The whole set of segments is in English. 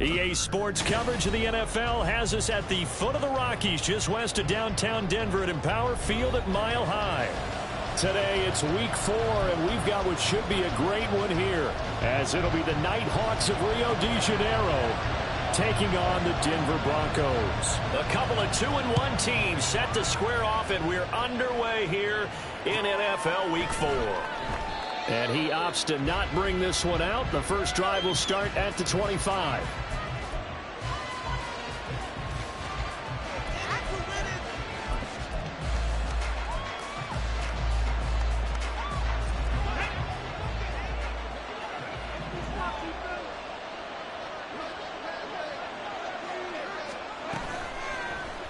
EA Sports coverage of the NFL has us at the foot of the Rockies, just west of downtown Denver at Empower Field at Mile High. Today it's week 4, and we've got what should be a great one here, as it'll be the Nighthawks of Rio de Janeiro taking on the Denver Broncos. A couple of 2-1 teams set to square off, and we're underway here in NFL Week 4. And he opts to not bring this one out. The first drive will start at the 25.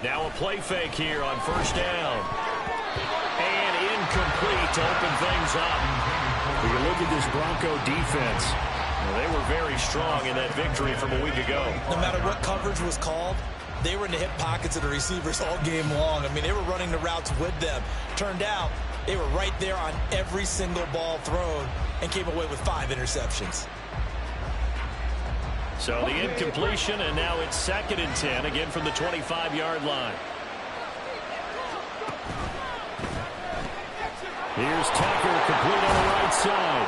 Now a play fake here on first down. And incomplete to open things up. We can look at this Bronco defense. Well, they were very strong in that victory from a week ago. No matter what coverage was called, they were in the hip pockets of the receivers all game long. I mean, they were running the routes with them. Turned out, they were right there on every single ball thrown and came away with 5 interceptions. So the incompletion, and now it's 2nd and 10, again from the 25-yard line. Here's Tucker, complete on the right side.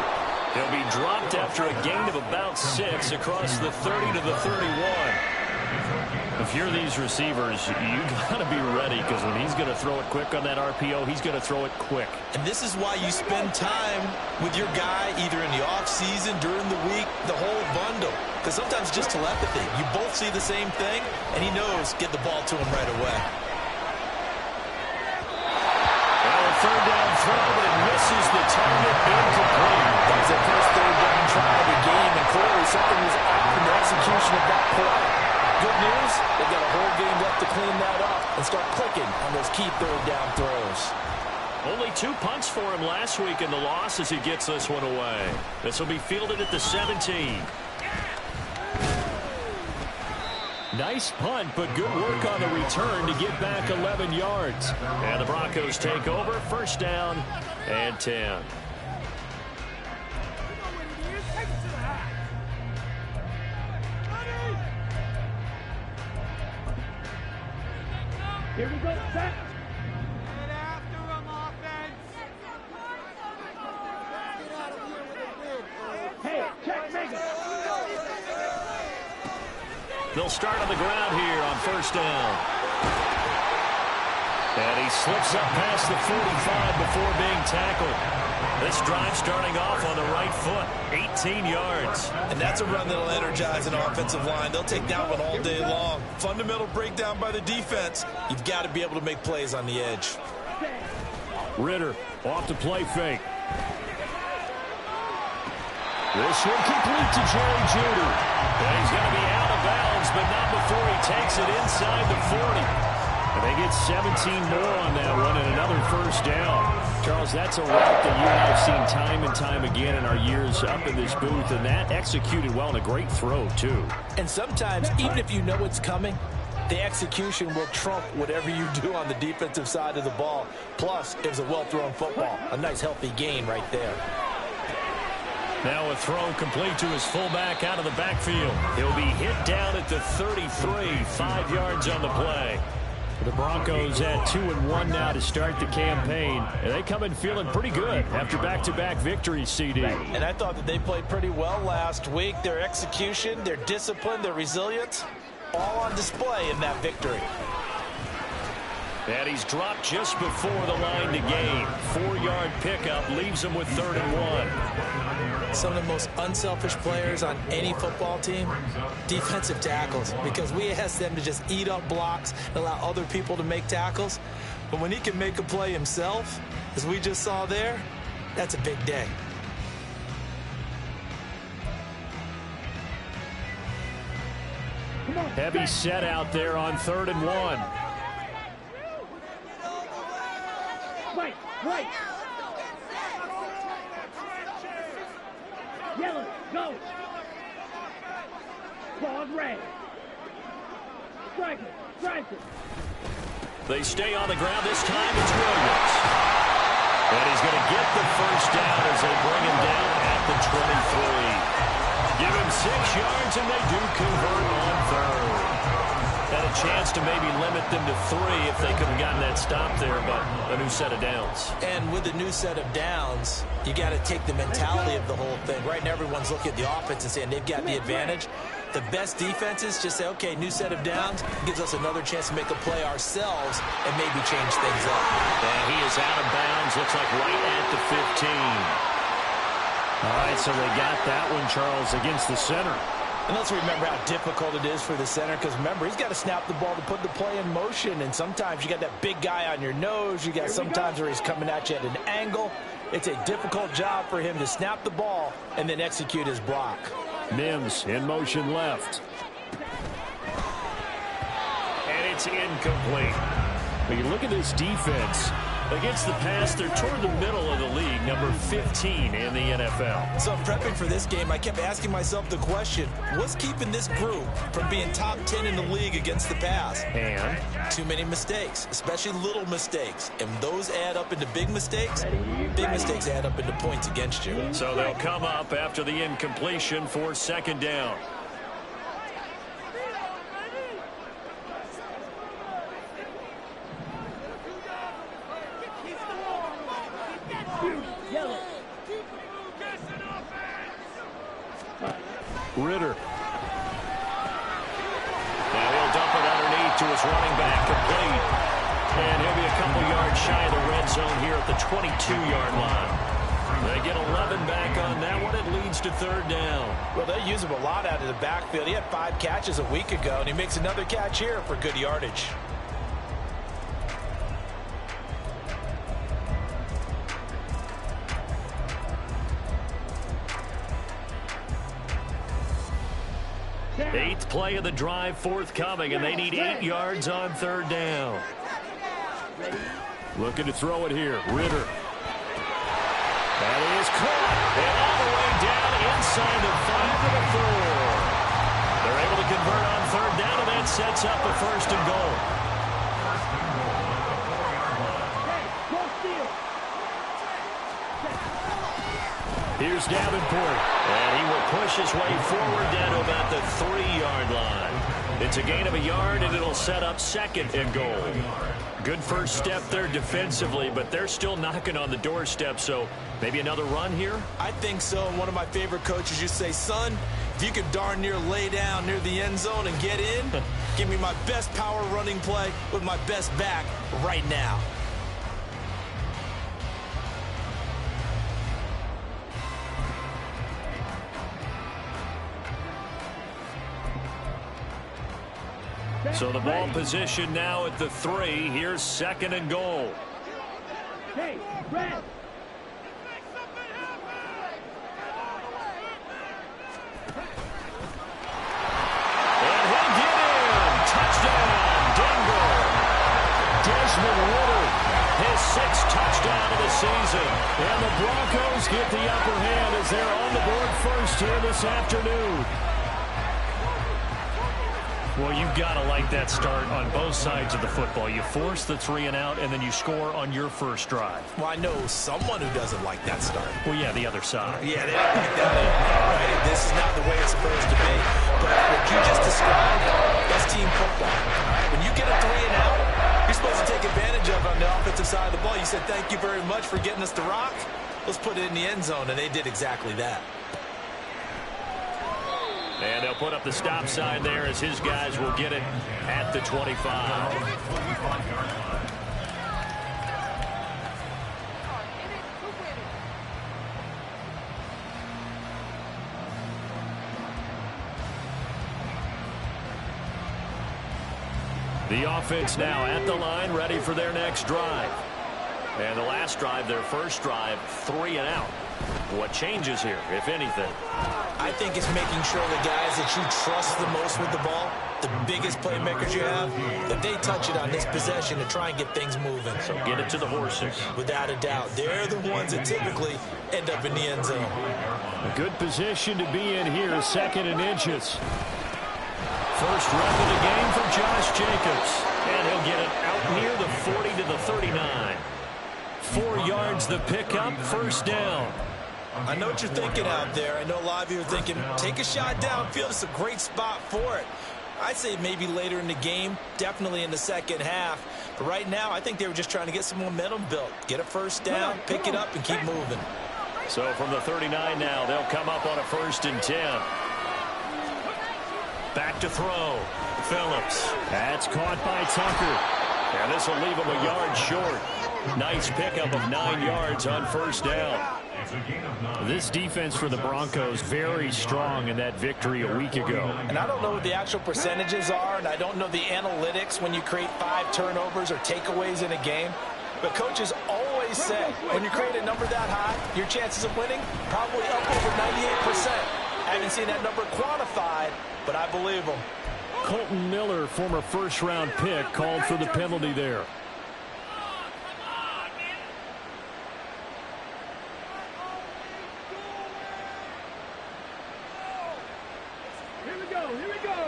He'll be dropped after a gain of about 6 across the 30 to the 31. If you're these receivers, you got to be ready, because when he's going to throw it quick on that RPO, he's going to throw it quick. And this is why you spend time with your guy either in the offseason, during the week, the whole bundle. Because sometimes just telepathy. You both see the same thing, and he knows get the ball to him right away. Well, a third down throw, but it misses the target, incomplete. That was the first third down try of the game, and clearly something was off in the execution of that play. Good news, they've got a whole game left to clean that up and start clicking on those key third down throws. Only 2 punts for him last week in the loss as he gets this one away. This will be fielded at the 17. Nice punt, but good work on the return to get back 11 yards. And the Broncos take over, first down and 10. Here we go, set. Get after him, offense. Hey, check, make it. They'll start on the ground here on first down. And he slips up past the 45 before being tackled. This drive starting off on the right foot, 18 yards. And that's a run that'll energize an offensive line. They'll take that one all day long. Fundamental breakdown by the defense. You've got to be able to make plays on the edge. Ritter off the play fake. This one complete to Jerry Jeudy. And he's going to be out of bounds, but not before he takes it inside the 40. And they get 17 more on that one and another first down. Charles, that's a route that you and I have seen time and time again in our years up in this booth, and that executed well and a great throw, too. And sometimes, even if you know it's coming, the execution will trump whatever you do on the defensive side of the ball. Plus, it was a well-thrown football. A nice, healthy gain right there. Now a throw complete to his fullback out of the backfield. He'll be hit down at the 33, 5 yards on the play. The Broncos at 2-1 now to start the campaign. And they come in feeling pretty good after back-to-back victories, CD. And I thought that they played pretty well last week. Their execution, their discipline, their resilience, all on display in that victory. And he's dropped just before the line to gain. 4-yard pickup leaves him with 3rd and 1. Some of the most unselfish players on any football team, defensive tackles, because we ask them to just eat up blocks and allow other people to make tackles. But when he can make a play himself, as we just saw there, that's a big day. Heavy set out there on 3rd and 1. Right. Yellow, go. Ball red. Strike it. They stay on the ground. This time it's Williams. And he's going to get the first down as they bring him down at the 23. Give him 6 yards, and they do convert on third. Had a chance to maybe limit them to 3 if they could have gotten that stop there, but a new set of downs. And with a new set of downs, you got to take the mentality of the whole thing. Right now, everyone's looking at the offense and saying they've got the advantage. The best defenses just say, okay, new set of downs gives us another chance to make a play ourselves and maybe change things up. And he is out of bounds, looks like right at the 15. All right, so they got that one, Charles, against the center. And let's remember how difficult it is for the center, because remember, he's got to snap the ball to put the play in motion, and sometimes you got that big guy on your nose. You got sometimes where he's coming at you at an angle. It's a difficult job for him to snap the ball and then execute his block. Mims in motion left. And it's incomplete. But you look at this defense. Against the pass, they're toward the middle of the league, number 15 in the NFL. So prepping for this game, I kept asking myself the question, what's keeping this group from being top 10 in the league against the pass? And? Too many mistakes, especially little mistakes. And those add up into big mistakes. Big mistakes add up into points against you. So they'll come up after the incompletion for second down. Ritter. Now he'll dump it underneath to his running back, complete. And he'll be a couple yards shy of the red zone here at the 22-yard line. They get 11 back on that one. It leads to third down. Well, they use him a lot out of the backfield. He had 5 catches a week ago, and he makes another catch here for good yardage. Eighth play of the drive forthcoming, and they need 8 yards on third down. Looking to throw it here. Ritter. That is caught. And all the way down inside the 5 to the 4. They're able to convert on third down, and that sets up a first and goal. Here's Davenport, and he will push his way forward down to about the 3-yard line. It's a gain of a yard, and it'll set up second and goal. Good first step there defensively, but they're still knocking on the doorstep, so maybe another run here? I think so. And one of my favorite coaches used to say, son, if you could darn near lay down near the end zone and get in, give me my best power running play with my best back right now. So the ball position now at the 3. Here's second and goal. Hey, Brad. And he'll get in. Touchdown, Denver. Desmond Ritter, his 6th touchdown of the season. And the Broncos get the upper hand as they're on the board first here this afternoon. Well, you've got to like that start on both sides of the football. You force the 3 and out, and then you score on your first drive. Well, I know someone who doesn't like that start. Well, yeah, the other side. Yeah, they don't like that. Right? This is not the way it's supposed to be. But what you just described, that's team football. When you get a 3 and out, you're supposed to take advantage of it on the offensive side of the ball. You said, thank you very much for getting us the rock. Let's put it in the end zone, and they did exactly that. And they'll put up the stop sign there as his guys will get it at the 25. The offense now at the line, ready for their next drive. And the last drive, their first drive, 3 and out. What changes here, if anything? I think it's making sure the guys that you trust the most with the ball, the biggest playmakers you have, that they touch it on this possession to try and get things moving. So get it to the horses. Without a doubt. They're the ones that typically end up in the end zone. A good position to be in here, 2nd and inches. First rep of the game for Josh Jacobs. And he'll get it out near the 40 to the 39. 4 yards the pickup, first down. I know what you're thinking out there. I know a lot of you are thinking, take a shot downfield. It's a great spot for it. I'd say maybe later in the game, definitely in the second half. But right now, I think they were just trying to get some momentum built. Get a first down, pick it up, and keep moving. So from the 39 now, they'll come up on a 1st and 10. Back to throw. Phillips. That's caught by Tucker. And this will leave him a yard short. Nice pickup of 9 yards on 1st down. This defense for the Broncos very strong in that victory a week ago. And I don't know what the actual percentages are, and I don't know the analytics when you create 5 turnovers or takeaways in a game. But coaches always say when you create a number that high, your chances of winning probably up over 98%. I haven't seen that number quantified, but I believe them. Colton Miller, former first-round pick, called for the penalty there. Here we go.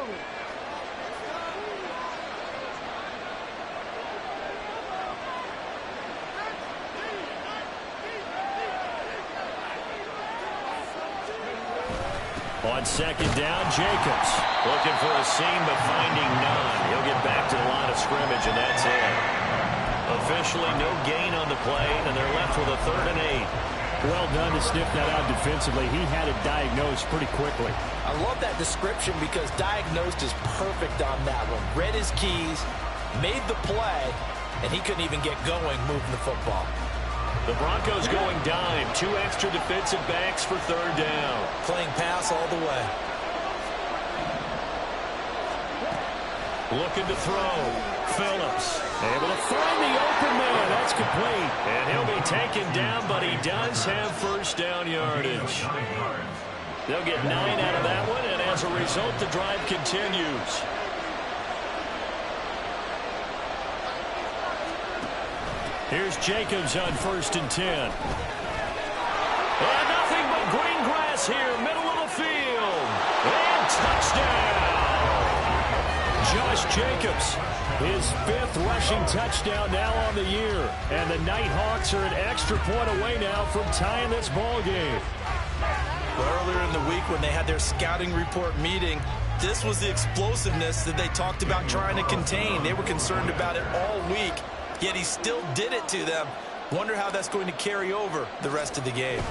On 2nd down, Jacobs looking for a seam but finding none. He'll get back to the line of scrimmage, and that's it. Officially no gain on the play, and they're left with a 3rd and 8. Well done to sniff that out defensively. He had it diagnosed pretty quickly. I love that description because diagnosed is perfect on that one. Read his keys, made the play, and he couldn't even get going moving the football. The Broncos going dime. 2 extra defensive backs for 3rd down. Playing pass all the way. Looking to throw. Phillips able to find the open man. That's complete. And he'll be taken down, but he does have 1st down yardage. They'll get 9 out of that one, and as a result, the drive continues. Here's Jacobs on 1st and 10. And nothing but green grass here, middle of the field. And touchdown! Josh Jacobs, his 5th rushing touchdown now on the year. And the Nighthawks are an extra point away now from tying this ball game. Well, earlier in the week when they had their scouting report meeting, this was the explosiveness that they talked about trying to contain. They were concerned about it all week, yet he still did it to them. Wonder how that's going to carry over the rest of the game.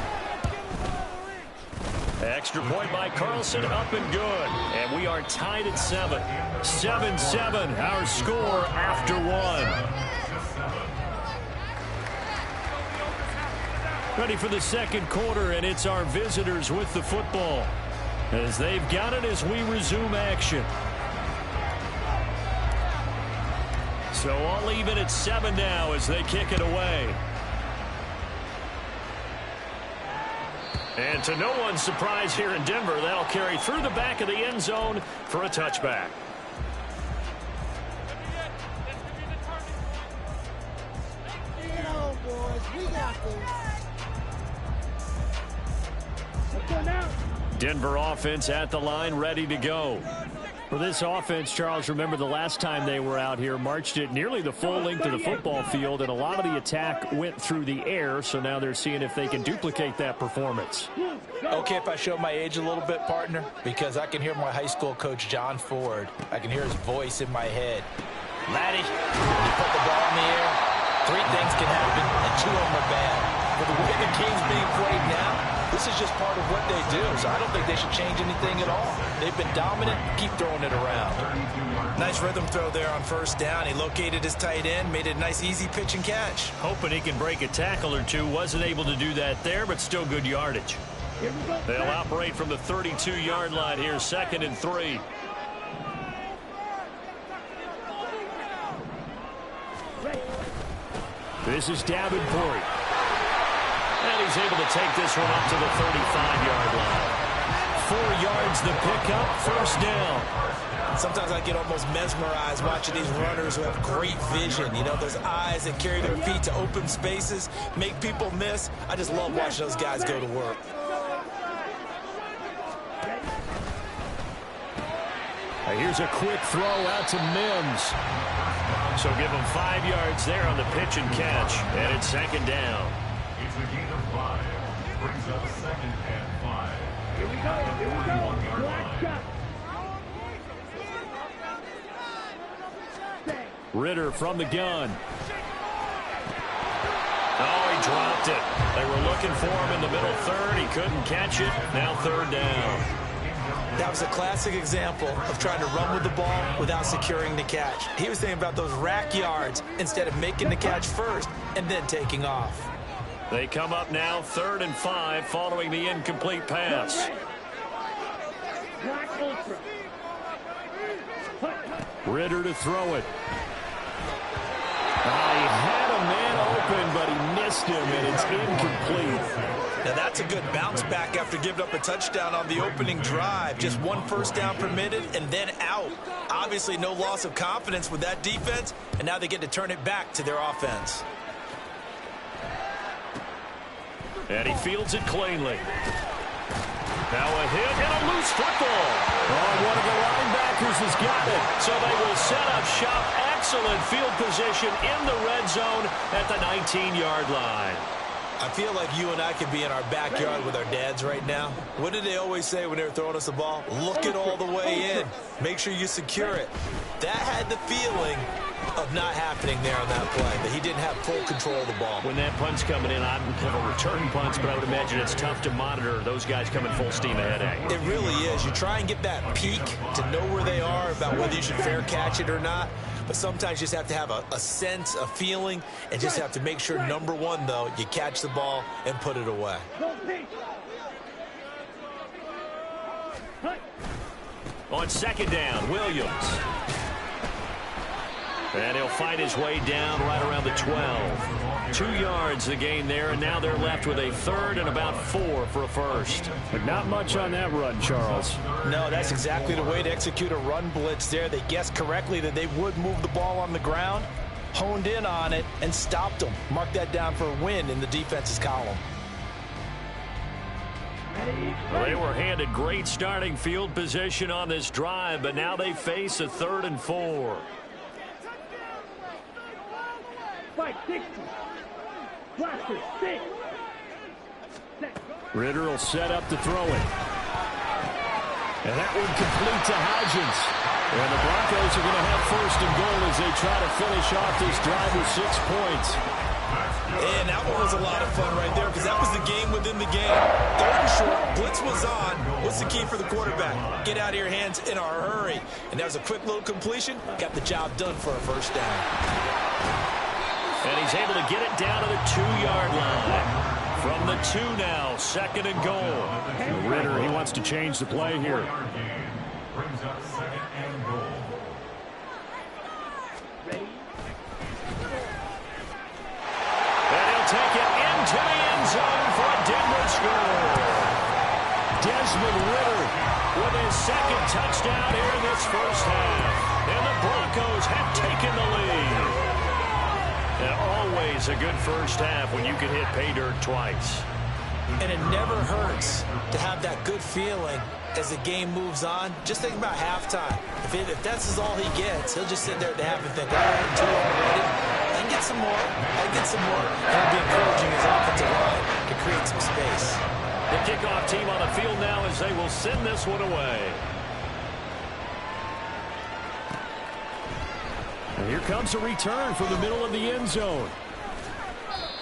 Extra point by Carlson, up and good. And we are tied at 7. 7-7, our score after 1. Ready for the 2nd quarter, and it's our visitors with the football as they've got it as we resume action. So all even at 7 now as they kick it away. And to no one's surprise here in Denver, they'll carry through the back of the end zone for a touchback. Get on, boys. We got this. Denver offense at the line, ready to go. For this offense, Charles, remember the last time they were out here, marched it nearly the full length of the football field, and a lot of the attack went through the air, so now they're seeing if they can duplicate that performance. Okay, if I show my age a little bit, partner, because I can hear my high school coach, John Ford. I can hear his voice in my head. Laddie, you put the ball in the air, 3 things can happen, and 2 of them are bad. But the way the game's being played now, this is just part of what they do, so I don't think they should change anything at all. They've been dominant. Keep throwing it around. Nice rhythm throw there on 1st down. He located his tight end, made it a nice, easy pitch and catch. Hoping he can break a tackle or 2. Wasn't able to do that there, but still good yardage. They'll operate from the 32-yard line here, 2nd and 3. This is Davenport. And he's able to take this one up to the 35-yard line. 4 yards the pickup, 1st down. Sometimes I get almost mesmerized watching these runners who have great vision. You know, those eyes that carry their feet to open spaces, make people miss. I just love watching those guys go to work. Here's a quick throw out to Mims. So give him 5 yards there on the pitch and catch. And it's 2nd down. It's a gain of 5. Brings up 2nd Ritter from the gun. Oh, he dropped it. They were looking for him in the middle third. He couldn't catch it. Now third down. That was a classic example of trying to run with the ball without securing the catch. He was thinking about those rack yards instead of making the catch first and then taking off. They come up now 3rd and 5 following the incomplete pass. Ritter to throw it. He had a man open, but he missed him, and it's incomplete. Now that's a good bounce back after giving up a touchdown on the opening drive. Just 1 first down permitted and then out. Obviously no loss of confidence with that defense, and now they get to turn it back to their offense. And he fields it cleanly. Now a hit and a loose football. Oh, one of the linebackers has got it. So they will set up shop. Excellent field position in the red zone at the 19-yard line. I feel like you and I could be in our backyard with our dads right now. What did they always say when they were throwing us the ball? Look it all the way in. Make sure you secure it. That had the feeling of not happening there on that play, that he didn't have full control of the ball. When that punt's coming in, I don't have a return punt, but I would imagine it's tough to monitor those guys coming full steam ahead. It really is. You try and get that peek to know where they are, about whether you should fair catch it or not. But sometimes you just have to have a sense, a feeling, and just have to make sure, number one, though, you catch the ball and put it away. On 2nd down, Williams. And he'll fight his way down right around the 12. 2 yards the gain there, and now they're left with a 3rd and about 4 for a first. But not much on that run, Charles. No, that's exactly the way to execute a run blitz there. They guessed correctly that they would move the ball on the ground, honed in on it, and stopped them. Mark that down for a win in the defense's column. Well, they were handed great starting field position on this drive, but now they face a 3rd and 4. Fight 60. Blaster 6. Ritter will set up to throw it. And that one complete to Hodgins. And the Broncos are going to have 1st and goal as they try to finish off this drive with 6 points. And that one was a lot of fun right there because that was the game within the game. 3rd and short, blitz was on. What's the key for the quarterback? Get out of your hands in a hurry. And that was a quick little completion. Got the job done for a first down. And he's able to get it down to the 2-yard line. From the 2 now, 2nd and goal. Ritter, he wants to change the play here. Brings up 2nd and goal. Ready? And he'll take it into the end zone for a Denver score. Desmond Ritter with his 2nd touchdown here in this first half. And the Broncos have taken the lead. And always a good first half when you can hit pay dirt twice. And it never hurts to have that good feeling as the game moves on. Just think about halftime. If that's all he gets, he'll just sit there at the half and think, all right, 2 already. I can get some more. I can get some more. And it'll be encouraging his offensive line to create some space. The kickoff team on the field now as they will send this one away. And here comes a return from the middle of the end zone.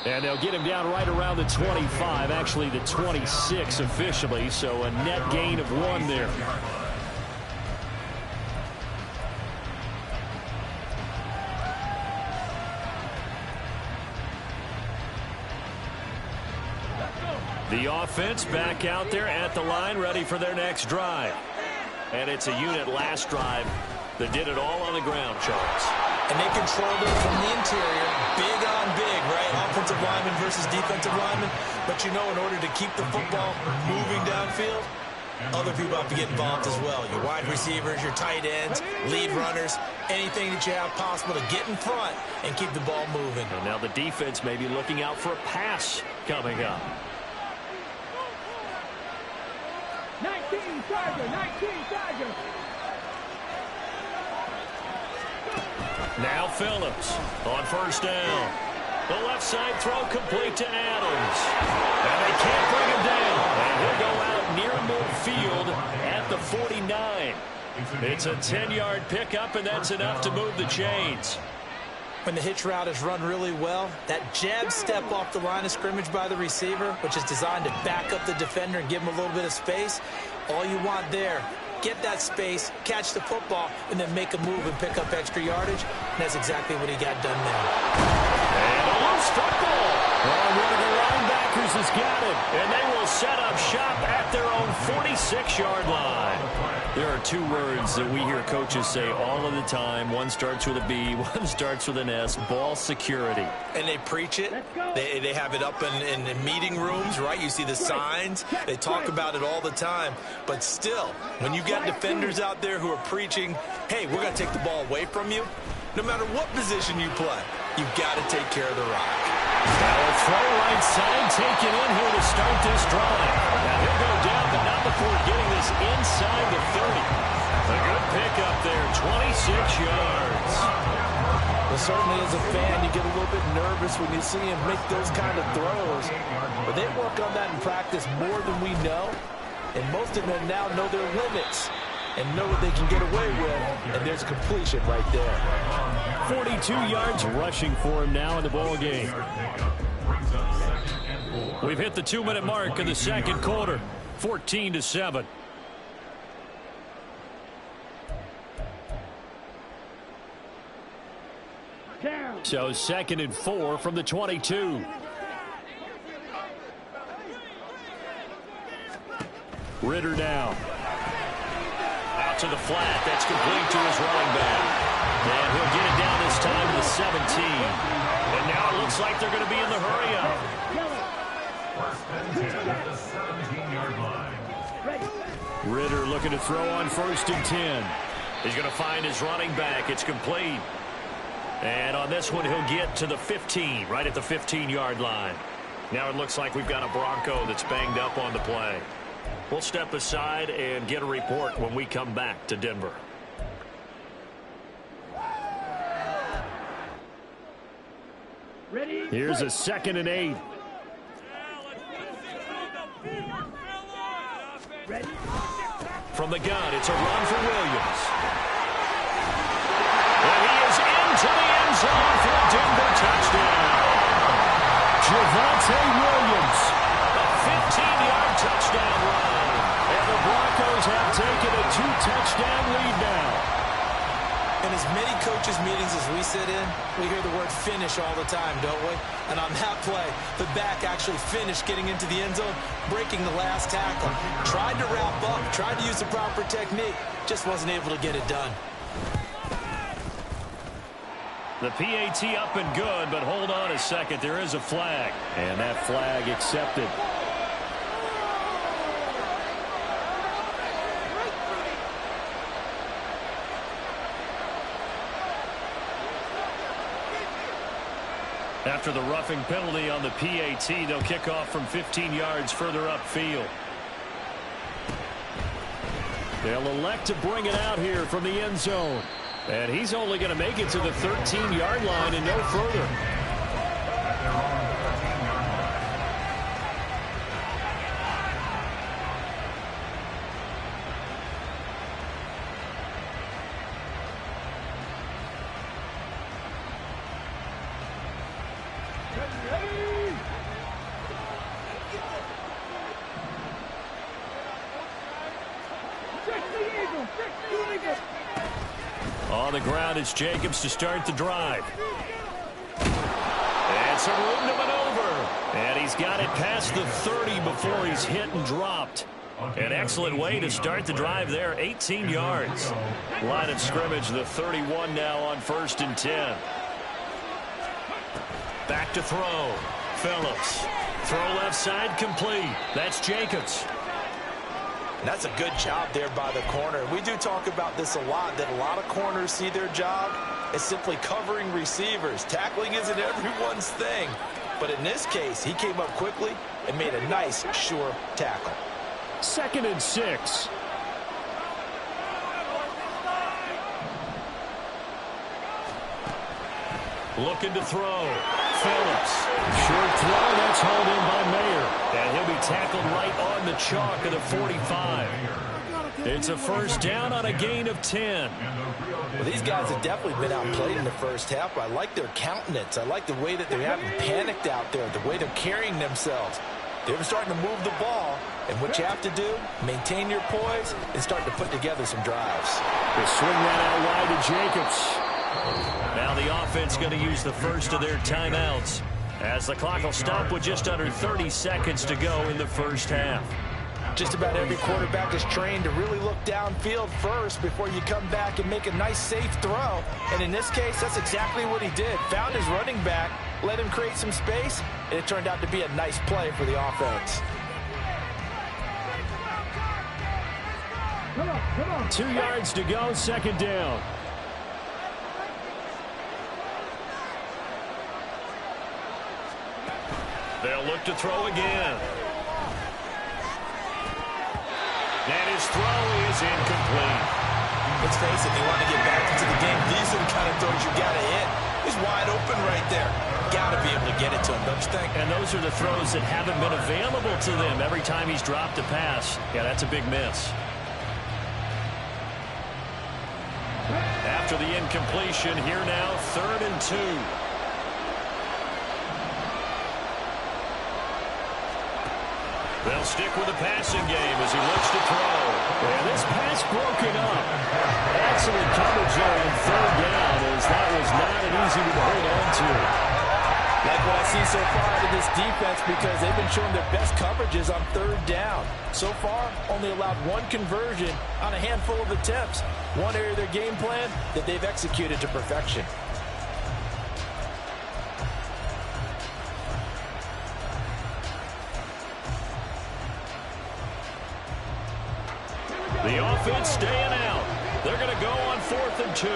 And they'll get him down right around the 25, actually the 26 officially, so a net gain of 1 there. The offense back out there at the line, ready for their next drive. And it's a unit last drive that did it all on the ground, Charles. And they controlled it from the interior, big on big, right? Offensive lineman versus defensive lineman. But you know, in order to keep the football moving downfield, other people have to get involved as well. Your wide receivers, your tight ends, lead runners, anything that you have possible to get in front and keep the ball moving. And now the defense may be looking out for a pass coming up. 19 Charger, 19 Charger. Now Phillips on 1st down. The left side throw complete to Adams. And they can't bring him down. And he'll go out near midfield at the 49. It's a 10-yard pickup, and that's enough to move the chains. When the hitch route is run really well, that jab step off the line of scrimmage by the receiver, which is designed to back up the defender and give him a little bit of space, all you want there, get that space, catch the football, and then make a move and pick up extra yardage. And that's exactly what he got done there. And a loose football. Well, one of the linebackers has got it, and they will set up shop at their own 46-yard line. There are two words that we hear coaches say all of the time. One starts with a B, one starts with an S, ball security. And they preach it. They have it up in meeting rooms, right? You see the signs. They talk about it all the time. But still, when you got defenders out there who are preaching, hey, we're going to take the ball away from you, no matter what position you play, you've got to take care of the rock. Now a throw right side taken in here to start this drive. Now he'll go down, but not before getting this inside the 30. A good pickup there, 26 yards. Well, certainly as a fan, you get a little bit nervous when you see him make those kind of throws. But they work on that in practice more than we know. And most of them now know their limits and know what they can get away with. And there's a completion right there. 42 yards rushing for him now in the ball game. We've hit the 2-minute mark in the second quarter, 14-7. So 2nd and 4 from the 22. Ritter now. Out to the flat. That's complete to his running back. And he'll get it down this time to the 17. And now it looks like they're going to be in the hurry-up. Ritter looking to throw on 1st and 10. He's going to find his running back. It's complete. And on this one, he'll get to the 15, right at the 15-yard line. Now it looks like we've got a Bronco that's banged up on the play. We'll step aside and get a report when we come back to Denver. Ready? Here's a 2nd and 8. Ready? From the gun, it's a run for Williams. And he is into the end zone for a Denver touchdown. Javonte Williams. A 15-yard touchdown run. And the Broncos have taken a 2-touchdown lead now. In as many coaches' meetings as we sit in, we hear the word finish all the time, don't we? And on that play, the back actually finished getting into the end zone, breaking the last tackle. Tried to wrap up, tried to use the proper technique, just wasn't able to get it done. The PAT up and good, but hold on a second. There is a flag. And that flag accepted. After the roughing penalty on the PAT, they'll kick off from 15 yards further upfield. They'll elect to bring it out here from the end zone. And he's only going to make it to the 13-yard line and no further. On the ground, it's Jacobs to start the drive. And some room to maneuver. And he's got it past the 30 before he's hit and dropped. An excellent way to start the drive there, 18 yards. Line of scrimmage, the 31 now on 1st and 10. Back to throw. Phillips. Throw left side complete. That's Jacobs. That's a good job there by the corner. We do talk about this a lot, that a lot of corners see their job as simply covering receivers. Tackling isn't everyone's thing. But in this case, he came up quickly and made a nice, sure tackle. 2nd and 6. Looking to throw. Phillips. Short throw, that's hauled in by Mayer. And he'll be tackled right on the chalk of the 45. It's a first down on a gain of 10. Well, these guys have definitely been outplayed in the first half, but I like their countenance. I like the way that they haven't panicked out there, the way they're carrying themselves. They're starting to move the ball, and what you have to do, maintain your poise and start to put together some drives. They swing that out wide to Jacobs. Now the offense going to use the first of their timeouts, as the clock will stop with just under 30 seconds to go in the first half. Just about every quarterback is trained to really look downfield first before you come back and make a nice, safe throw. And in this case, that's exactly what he did. Found his running back, let him create some space, and it turned out to be a nice play for the offense. Come on. 2 yards to go, second down. They'll look to throw again. And his throw is incomplete. Let's face it, if you want to get back into the game, these are the kind of throws you got to hit. He's wide open right there. Got to be able to get it to him, don't you think? And those are the throws that haven't been available to them every time he's dropped a pass. Yeah, that's a big miss. After the incompletion, here now, 3rd and 2. They'll stick with the passing game as he looks to throw. And this pass broken up. Excellent coverage there on 3rd down, as that was not an easy one to hold on to. Like what I see so far out of this defense, because they've been showing their best coverages on 3rd down. So far, only allowed 1 conversion on a handful of attempts. One area of their game plan that they've executed to perfection. The offense staying out. They're going to go on 4th and 2.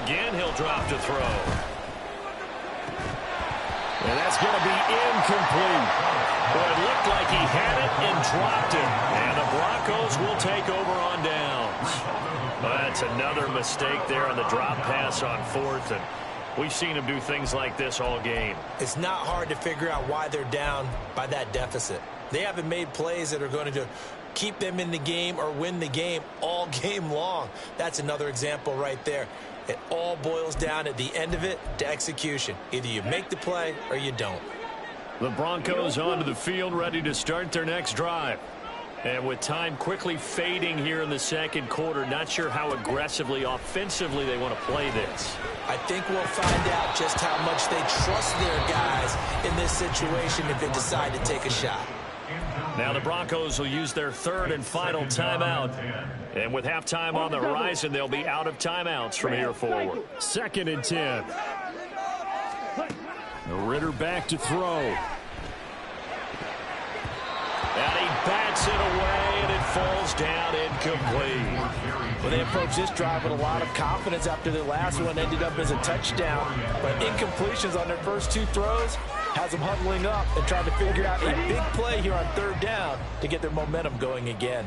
Again, he'll drop to throw. And that's going to be incomplete. But it looked like he had it and dropped it. And the Broncos will take over on downs. That's another mistake there on the drop pass on 4th. And we've seen him do things like this all game. It's not hard to figure out why they're down by that deficit. They haven't made plays that are going to keep them in the game or win the game all game long. That's another example right there. It all boils down at the end of it to execution. Either you make the play or you don't. The Broncos onto the field, ready to start their next drive. And with time quickly fading here in the second quarter, not sure how aggressively, offensively they want to play this. I think we'll find out just how much they trust their guys in this situation if they decide to take a shot. Now the Broncos will use their 3rd and final timeout. And with halftime on the horizon, they'll be out of timeouts from here forward. 2nd and 10. Ritter back to throw. And he bats it away, and it falls down incomplete. Well, they approached this drive with a lot of confidence after their last one ended up as a touchdown. But incompletions on their first 2 throws has them huddling up and trying to figure out a big play here on 3rd down to get their momentum going again.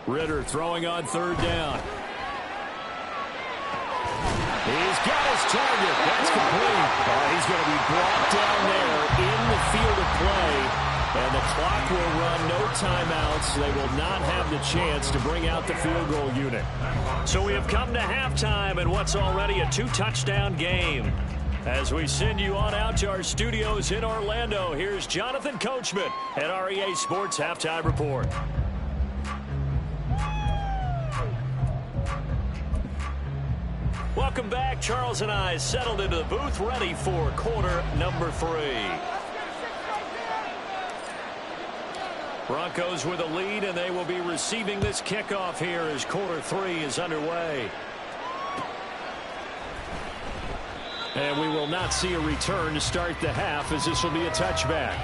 Ritter throwing on 3rd down. He's got his target. That's complete. He's going to be brought down there in the field of play. And the clock will run, no timeouts. They will not have the chance to bring out the field goal unit. So we have come to halftime in what's already a 2-touchdown game. As we send you on out to our studios in Orlando, here's Jonathan Coachman at REA Sports Halftime Report. Welcome back. Charles and I settled into the booth, ready for quarter number 3. Broncos with a lead, and they will be receiving this kickoff here as quarter 3 is underway. And we will not see a return to start the half, as this will be a touchback.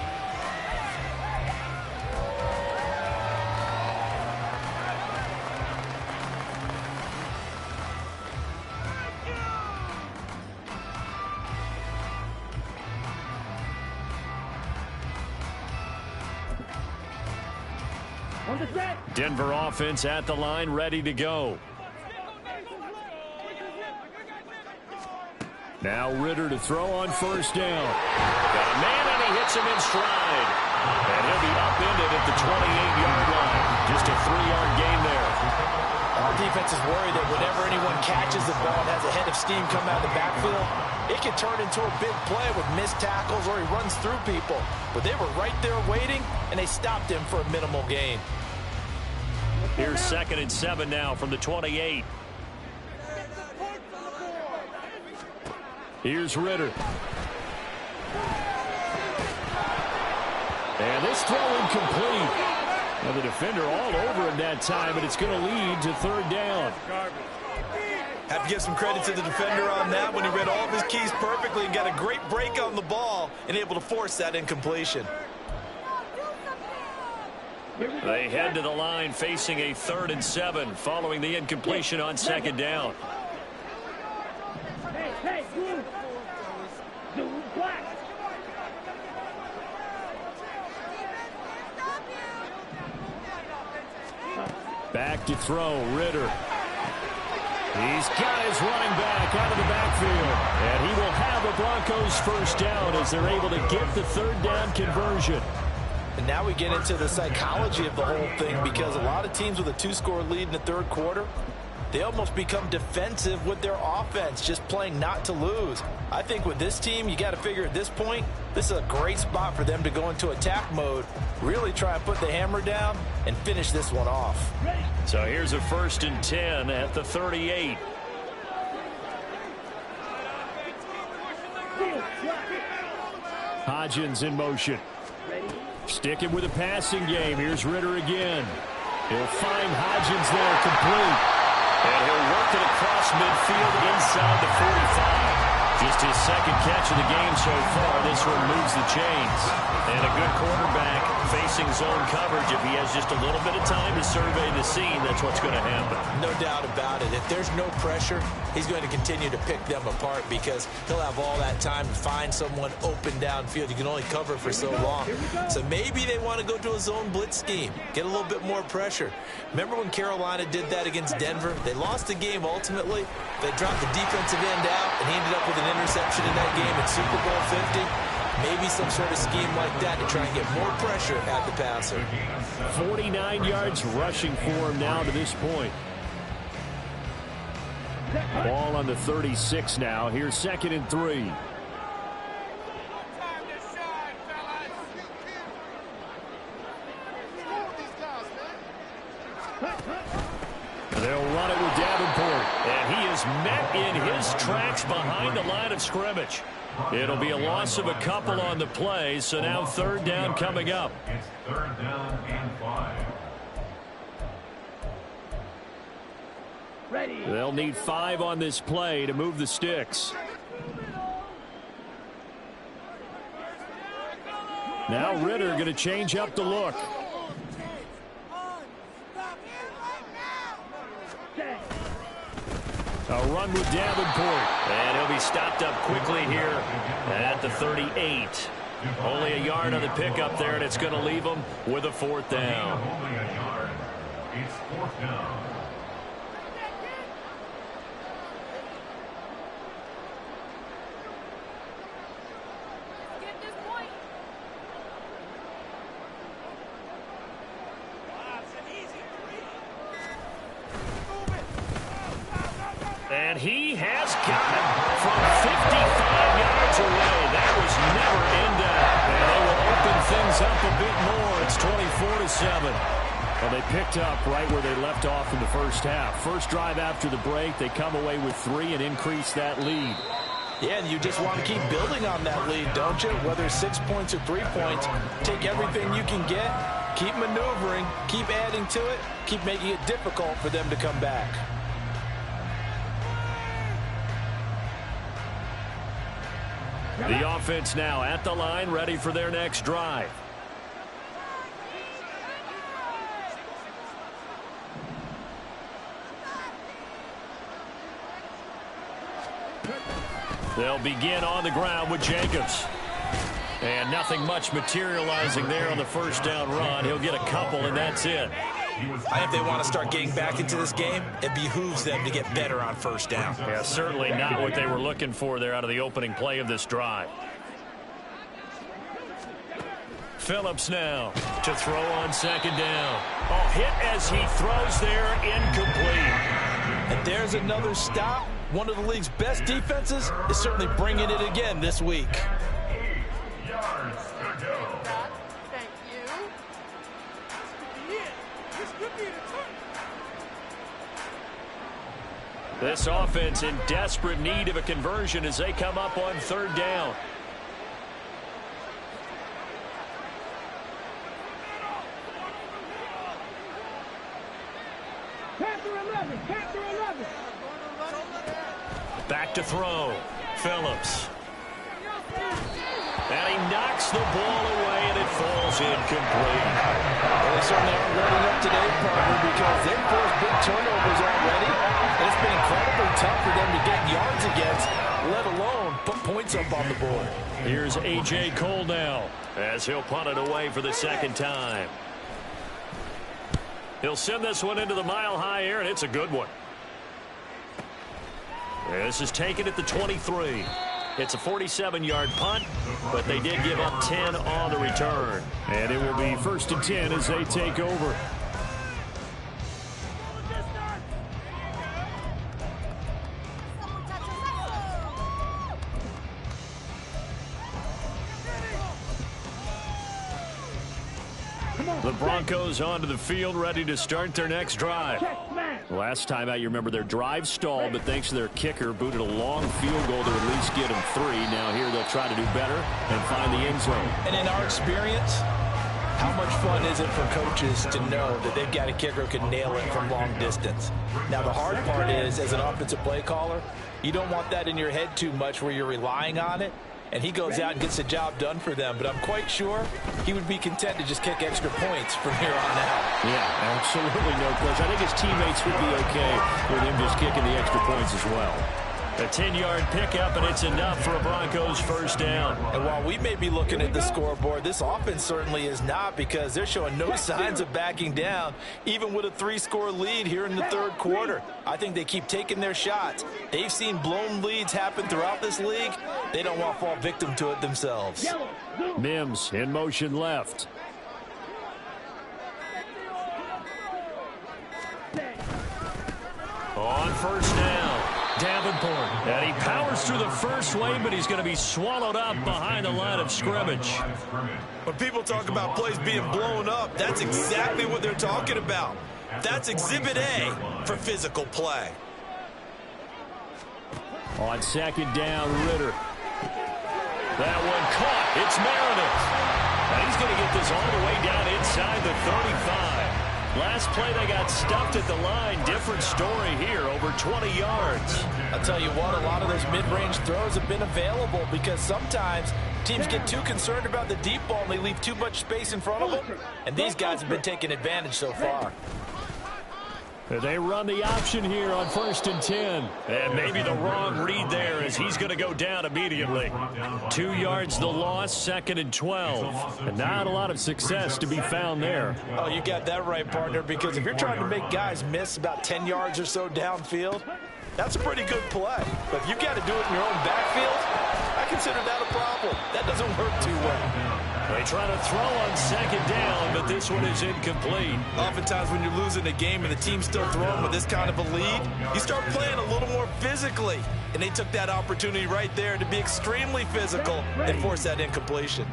On the set. Denver offense at the line, ready to go. Now Ritter to throw on first down. Got a man, and he hits him in stride. And he'll be upended at the 28-yard line. Just a 3-yard gain there. Our defense is worried that whenever anyone catches the ball and has a head of steam come out of the backfield, it can turn into a big play with missed tackles or he runs through people. But they were right there waiting, and they stopped him for a minimal gain. Here's 2nd and 7 now from the 28. Here's Ritter. And this throw incomplete. Now the defender all over him that time, but it's going to lead to 3rd down. Have to give some credit to the defender on that when he read all of his keys perfectly and got a great break on the ball and able to force that incompletion. They head to the line facing a 3rd and 7 following the incompletion on 2nd down. Hey, Zoom. Zoom, black. Back to throw, Ritter. He's got his running back out of the backfield. And he will have the Broncos first down as they're able to get the 3rd down conversion. And now we get into the psychology of the whole thing, because a lot of teams with a 2-score lead in the 3rd quarter, they almost become defensive with their offense, just playing not to lose. I think with this team, you got to figure at this point, this is a great spot for them to go into attack mode, really try and put the hammer down and finish this one off. So here's a 1st and 10 at the 38. Hodgins in motion. Sticking with a passing game. Here's Ritter again. He'll find Hodgins there, complete. And he'll work it across midfield inside the 45. Just his 2nd catch of the game so far. This one moves the chains. And a good quarterback facing zone coverage. If he has just a little bit of time to survey the scene, that's what's going to happen. No doubt about it. If there's no pressure, he's going to continue to pick them apart because he'll have all that time to find someone open downfield. You can only cover for so long. So maybe they want to go to a zone blitz scheme, get a little bit more pressure. Remember when Carolina did that against Denver? They lost the game ultimately. They dropped the defensive end out, and he ended up with an interception in that game in Super Bowl 50. Maybe some sort of scheme like that to try and get more pressure at the passer. 49 yards rushing for him now to this point. Ball on the 36 now. Here's 2nd and 3. They'll run it with Davenport. And he is met in his tracks behind the line of scrimmage. It'll be a loss of a couple on the play, so now 3rd down coming up. It's 3rd down and 5. Ready. They'll need 5 on this play to move the sticks. Now Ritter going to change up the look. A run with Davenport. And he'll be stopped up quickly here at the 38. Only a yard on the pickup there, and it's going to leave him with a 4th down. Only a yard. It's 4th down. And he has got it from 55 yards away. That was never in doubt. And they will open things up a bit more. It's 24-7. Well, they picked up right where they left off in the first half. First drive after the break, they come away with 3 and increase that lead. Yeah, and you just want to keep building on that lead, don't you? Whether it's 6 points or 3 points, take everything you can get, keep maneuvering, keep adding to it, keep making it difficult for them to come back. The offense now at the line, ready for their next drive. They'll begin on the ground with Jacobs. And nothing much materializing there on the first down run. He'll get a couple, and that's it. I think they want to start getting back into this game. It behooves them to get better on first down. Yeah, certainly not what they were looking for there out of the opening play of this drive. Phillips now to throw on second down. Oh, hit as he throws there, incomplete. And there's another stop. One of the league's best defenses is certainly bringing it again this week. 8 yards to go. Thank you. This could be the turn. This offense in desperate need of a conversion as they come up on third down. Back to throw. Phillips. And he knocks the ball away, and it falls incomplete. Well, they certainly aren't letting up today, partner, because they've forced big turnovers already. And it's been incredibly tough for them to get yards against, let alone put points up on the board. Here's A.J. Cole now as he'll punt it away for the second time. He'll send this one into the mile-high air, and it's a good one. This is taken at the 23. It's a 47-yard punt, but they did give up 10 on the return. And it will be 1st and 10 as they take over. The Broncos onto the field, ready to start their next drive. Last time out, you remember their drive stalled, but thanks to their kicker, booted a long field goal to at least get them 3. Now here they'll try to do better and find the end zone. And in our experience, how much fun is it for coaches to know that they've got a kicker who can nail it from long distance? Now, the hard part is, as an offensive play caller, you don't want that in your head too much where you're relying on it. And he goes out and gets the job done for them. But I'm quite sure he would be content to just kick extra points from here on out. Yeah, absolutely no question. I think his teammates would be okay with him just kicking the extra points as well. A 10-yard pickup, and it's enough for a Broncos first down. And while we may be looking at the scoreboard, this offense certainly is not, because they're showing no signs of backing down, even with a 3-score lead here in the third quarter. I think they keep taking their shots. They've seen blown leads happen throughout this league. They don't want to fall victim to it themselves. Mims in motion left. On first down, Davenport. And he powers through the first wave, but he's going to be swallowed up behind the line of scrimmage. When people talk about plays being blown up, that's exactly what they're talking about. That's Exhibit A for physical play. On second down, Ritter. That one caught. It's Meredith. And he's going to get this all the way down inside the 35. Last play, they got stuffed at the line. Different story here, over 20 yards. I'll tell you what, a lot of those mid-range throws have been available, because sometimes teams get too concerned about the deep ball and they leave too much space in front of them. And these guys have been taking advantage so far. They run the option here on 1st and 10. And maybe the wrong read there, as he's going to go down immediately. 2 yards the loss, 2nd and 12. And not a lot of success to be found there. Oh, you got that right, partner, because if you're trying to make guys miss about 10 yards or so downfield, that's a pretty good play. But if you've got to do it in your own backfield, I consider that a problem. That doesn't work too well. They try to throw on second down, but this one is incomplete. Oftentimes when you're losing a game and the team's still throwing with this kind of a lead, you start playing a little more physically. And they took that opportunity right there to be extremely physical and force that incompletion.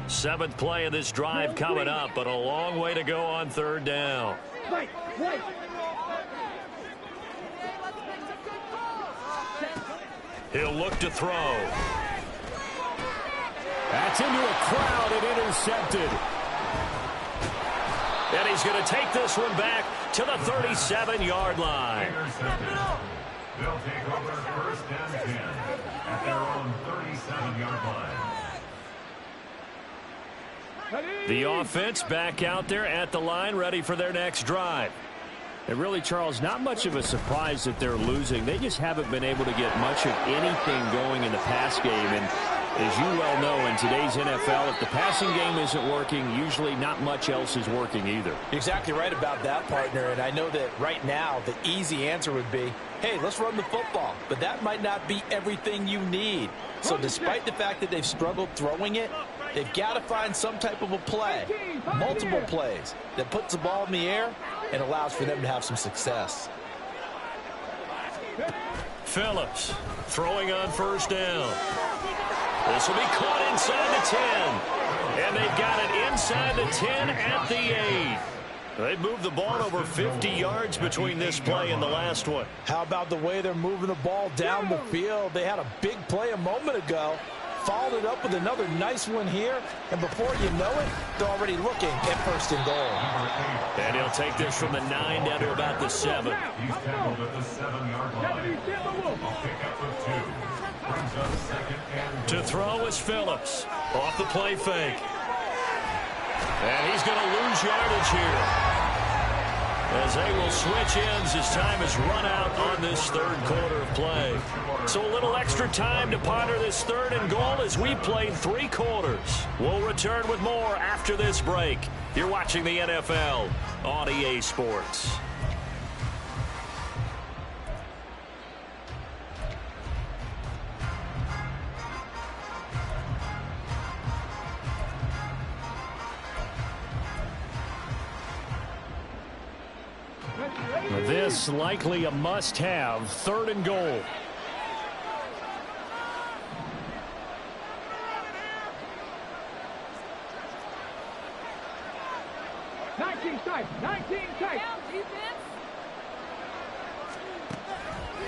7th play of this drive coming up, but a long way to go on third down. He'll look to throw. That's into a crowd and intercepted. And he's going to take this one back to the 37-yard line. They'll take over 1st and 10 at their own 37-yard line. The offense back out there at the line, ready for their next drive. And really, Charles, not much of a surprise that they're losing. They just haven't been able to get much of anything going in the pass game. And As you well know, in today's NFL, if the passing game isn't working, usually not much else is working either. You're exactly right about that, partner. And I know that right now the easy answer would be, hey, let's run the football. But that might not be everything you need. So despite the fact that they've struggled throwing it, they've got to find some type of a play, multiple plays, that puts the ball in the air and allows for them to have some success. Phillips throwing on first down. This will be caught inside the 10. And they've got it inside the 10 at the 8. They moved the ball over 50 yards between this play and the last one. How about the way they're moving the ball down the field? They had a big play a moment ago. Followed it up with another nice one here. And before you know it, they're already looking at first and goal. And he'll take this from the 9 down to about the 7. He's tackled at the 7-yard line. I'll pick up with 2. Brings up second and To throw is Phillips. Off the play fake. And he's going to lose yardage here, as they will switch ends as time has run out on this third quarter of play. So a little extra time to ponder this third and goal as we played 3 quarters. We'll return with more after this break. You're watching the NFL on EA Sports. This likely a must-have, third and goal.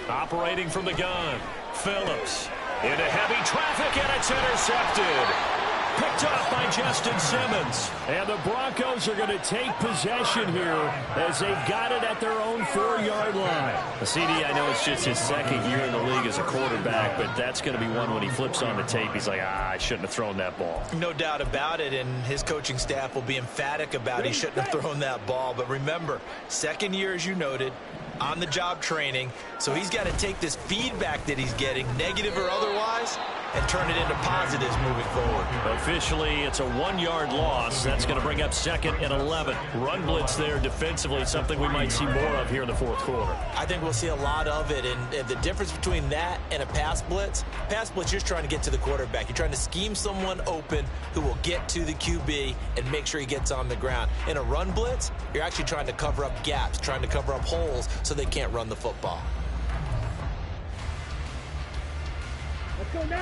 Operating from the gun, Phillips into heavy traffic, and it's intercepted. Picked off by Justin Simmons. And the Broncos are going to take possession here as they've got it at their own 4-yard line. CD, I know it's just his second year in the league as a quarterback, but that's going to be one when he flips on the tape. He's like, I shouldn't have thrown that ball. No doubt about it, and his coaching staff will be emphatic about he shouldn't have thrown that ball. But remember, second year, as you noted, on-the-job training, so he's got to take this feedback that he's getting, negative or otherwise, and turn it into positives moving forward. Officially, it's a 1-yard loss. That's going to bring up second and 11. Run blitz there defensively, something we might see more of here in the fourth quarter. I think we'll see a lot of it, and the difference between that and a pass blitz, you're just trying to get to the quarterback. You're trying to scheme someone open who will get to the QB and make sure he gets on the ground. In a run blitz, you're actually trying to cover up gaps, trying to cover up holes so they can't run the football.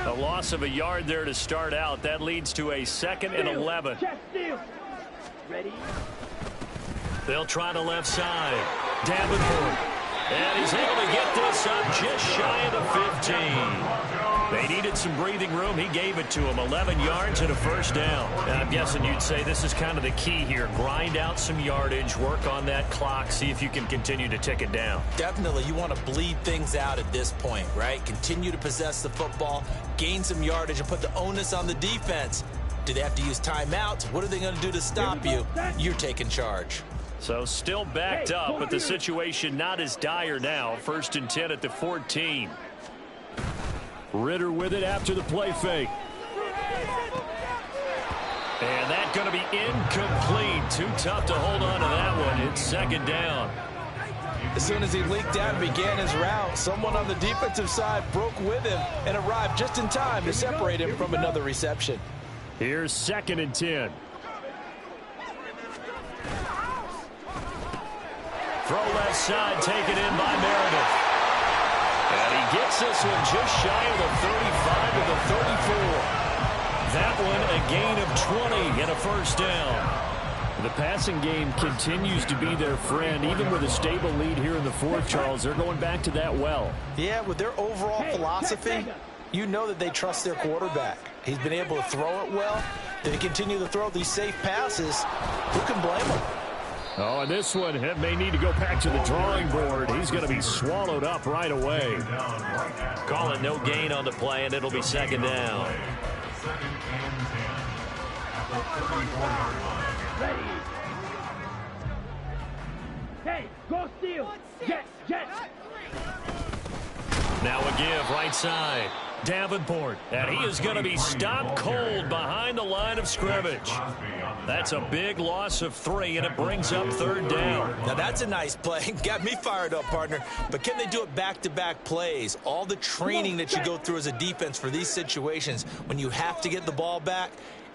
A loss of a yard there to start out. That leads to a second and 11. Ready? They'll try the left side. Davenport. And he's able to get this up just shy of the 15. They needed some breathing room. He gave it to him. 11 yards and a first down. And I'm guessing you'd say this is kind of the key here. Grind out some yardage, work on that clock, see if you can continue to tick it down. Definitely, you want to bleed things out at this point, right? Continue to possess the football, gain some yardage, and put the onus on the defense. Do they have to use timeouts? What are they going to do to stop you? You're taking charge. So still backed up, but the situation not as dire now. First and 10 at the 14. Ritter with it after the play fake. And that's going to be incomplete. Too tough to hold on to that one. It's second down. As soon as he leaked out and began his route, someone on the defensive side broke with him and arrived just in time to separate him from another reception. Here's second and 10. Throw left side, taken in by Meredith. And he gets this one just shy of the 35 to the 34. That one a gain of 20 and a first down. The passing game continues to be their friend. Even with a stable lead here in the fourth, Charles, they're going back to that well. Yeah, with their overall philosophy, you know that they trust their quarterback. He's been able to throw it well. They continue to throw these safe passes. Who can blame them? Oh, and this one may need to go back to the drawing board. He's going to be swallowed up right away. Call it no gain on the play, and it'll be second down. Ready. Hey, go steal. Jet. Now a give right side. Davenport, and he is going to be stopped cold behind the line of scrimmage. That's a big loss of 3, and it brings up 3rd down. Now, that's a nice play. Got me fired up, partner. But can they do it back-to-back plays? All the training that you go through as a defense for these situations, when you have to get the ball back,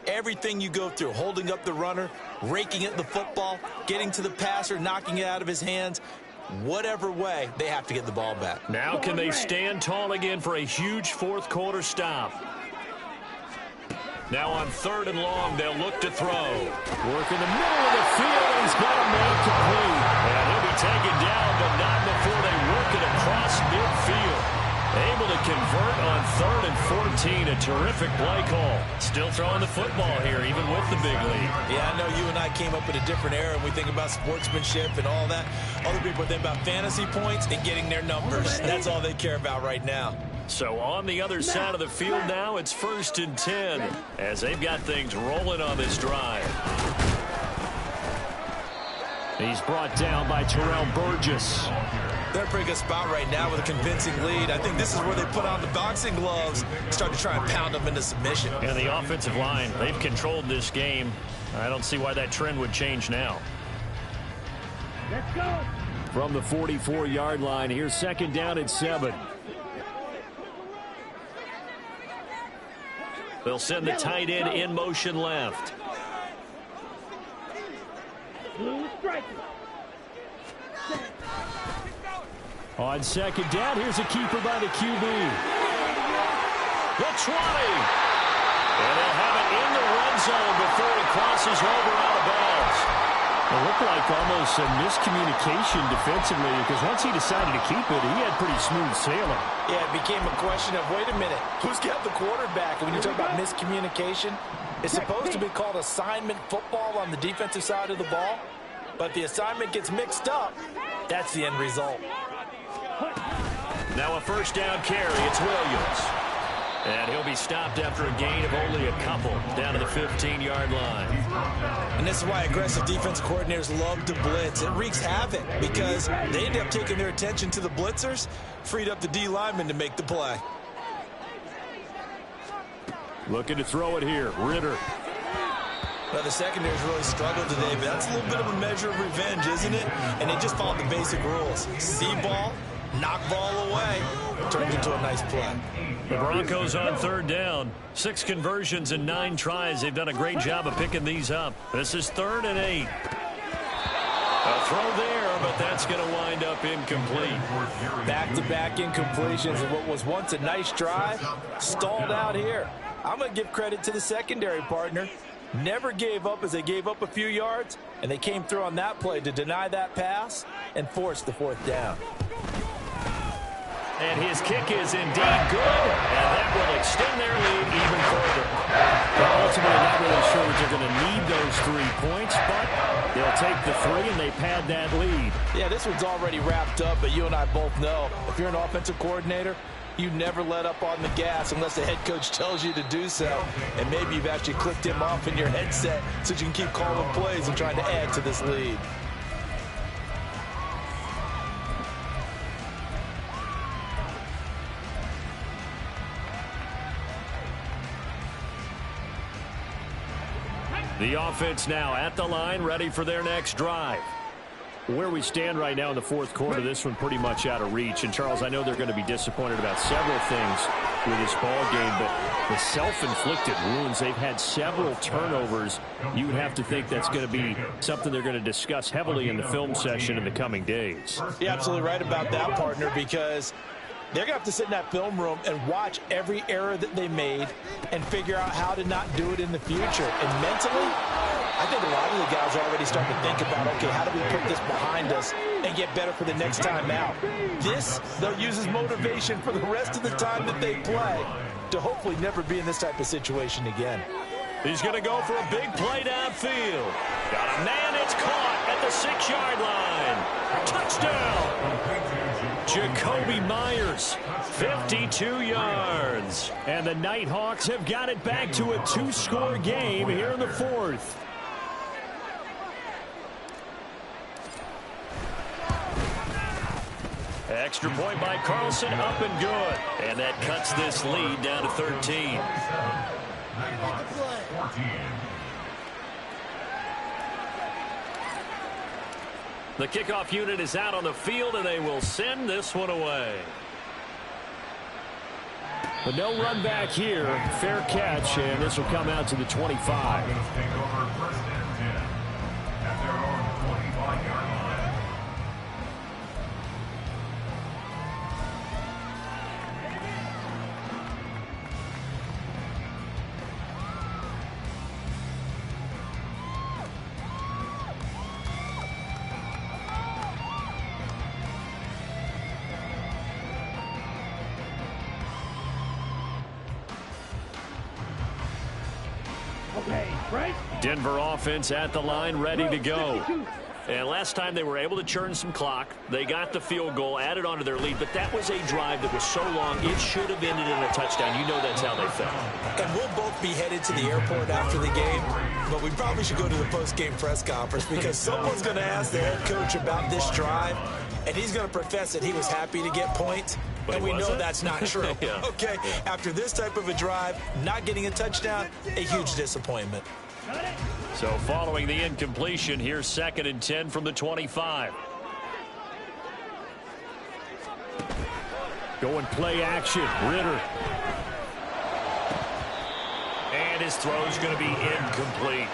everything you go through, holding up the runner, raking at the football, getting to the passer, knocking it out of his hands, whatever way, they have to get the ball back. Now can they stand tall again for a huge 4th quarter stop? Now on 3rd and long, they'll look to throw. Work in the middle of the field. He's got a man complete. And he'll be taken down, but not before they work it across midfield. Able to convert on 3rd and 14. A terrific play call. Still throwing the football here, even with the big lead. Yeah, I know you and I came up in a different era, and we think about sportsmanship and all that. Other people think about fantasy points and getting their numbers. That's all they care about right now. So on the other side of the field now, it's 1st and 10 as they've got things rolling on this drive. He's brought down by Terrell Burgess. They're in a pretty good spot right now with a convincing lead. I think this is where they put on the boxing gloves, start to try and pound them into submission. And the offensive line, they've controlled this game. I don't see why that trend would change now. Let's go. From the 44-yard line, here's 2nd down and 7. They'll send the tight end in motion left. On 2nd down, here's a keeper by the QB. The 20. And they'll have it in the red zone before it crosses over out of bounds. It looked like almost a miscommunication defensively because once he decided to keep it, he had pretty smooth sailing. Yeah, it became a question of, wait a minute, who's got the quarterback? And when you talk about miscommunication, it's supposed to be called assignment football on the defensive side of the ball. But the assignment gets mixed up. That's the end result. Now a 1st down carry. It's Williams. And he'll be stopped after a gain of only a couple down to the 15-yard line. And this is why aggressive defensive coordinators love to blitz. It wreaks havoc because they end up taking their attention to the blitzers, freed up the D lineman to make the play. Looking to throw it here. Ritter. Well, the secondary's really struggled today, but that's a little bit of a measure of revenge, isn't it? And they just followed the basic rules. See ball, knock ball away, turned into a nice play. The Broncos on 3rd down. 6 conversions and 9 tries. They've done a great job of picking these up. This is 3rd and 8. A throw there, but that's going to wind up incomplete. Back-to-back incompletions of what was once a nice drive, stalled out here. I'm going to give credit to the secondary partner. Never gave up as they gave up a few yards, and they came through on that play to deny that pass and force the 4th down. And his kick is indeed good, and that will extend their lead even further. Well, ultimately, not really sure that they're going to need those 3 points, but they'll take the 3 and they pad that lead. Yeah, this one's already wrapped up, but you and I both know if you're an offensive coordinator, you never let up on the gas unless the head coach tells you to do so. And maybe you've actually clicked him off in your headset so you can keep calling plays and trying to add to this lead. The offense now at the line, ready for their next drive. Where we stand right now in the 4th quarter, this one pretty much out of reach. And, Charles, I know they're going to be disappointed about several things with this ball game, but the self-inflicted wounds, they've had several turnovers. You would have to think that's going to be something they're going to discuss heavily in the film session in the coming days. You're absolutely right about that, partner, because they're going to have to sit in that film room and watch every error that they made and figure out how to not do it in the future. And mentally, I think a lot of the guys are already starting to think about, okay, how do we put this behind us and get better for the next time out? This, they'll use as motivation for the rest of the time that they play to hopefully never be in this type of situation again. He's going to go for a big play downfield. Got a man, it's caught at the 6-yard line. Touchdown. Jacoby Myers, 52 yards. And the Nighthawks have got it back to a 2-score game here in the 4th. Extra point by Carlson, up and good. And that cuts this lead down to 13. The kickoff unit is out on the field, and they will send this one away. But no run back here. Fair catch, and this will come out to the 25. Denver offense at the line, ready to go. And last time they were able to churn some clock. They got the field goal, added onto their lead, but that was a drive that was so long, it should have ended in a touchdown. You know that's how they felt. And we'll both be headed to the airport after the game, but we probably should go to the post-game press conference because someone's going to ask the head coach about this drive, and he's going to profess that he was happy to get points. But and we know that's not true. Yeah. Okay, after this type of a drive, not getting a touchdown, a huge disappointment. So following the incompletion, here's 2nd and 10 from the 25. Going play action. Ritter. And his throw's going to be incomplete.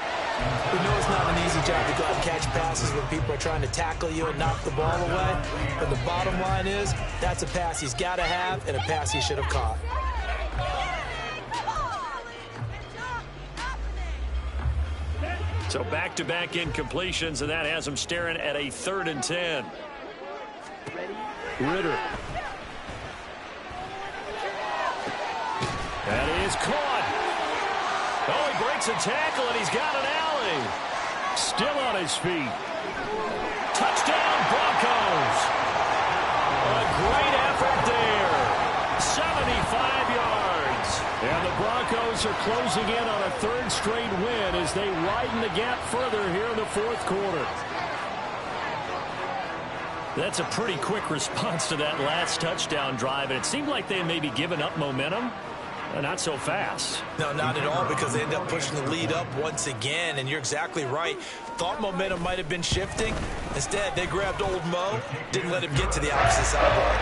We know it's not an easy job to go out and catch passes when people are trying to tackle you and knock the ball away. But the bottom line is, that's a pass he's got to have and a pass he should have caught. So back-to-back incompletions, and that has him staring at a 3rd and 10. Ritter. That is caught. Oh, he breaks a tackle, and he's got an alley. Still on his feet. Touchdown, Broncos. A great effort there. 75 yards. And the Broncos are closing in on a 3rd straight win as they widen the gap further here in the 4th quarter. That's a pretty quick response to that last touchdown drive, and it seemed like they had maybe given up momentum. Not so fast. No, not at all, because they end up pushing the lead up once again, and you're exactly right. Thought momentum might have been shifting. Instead, they grabbed old Mo, didn't let him get to the opposite sideline.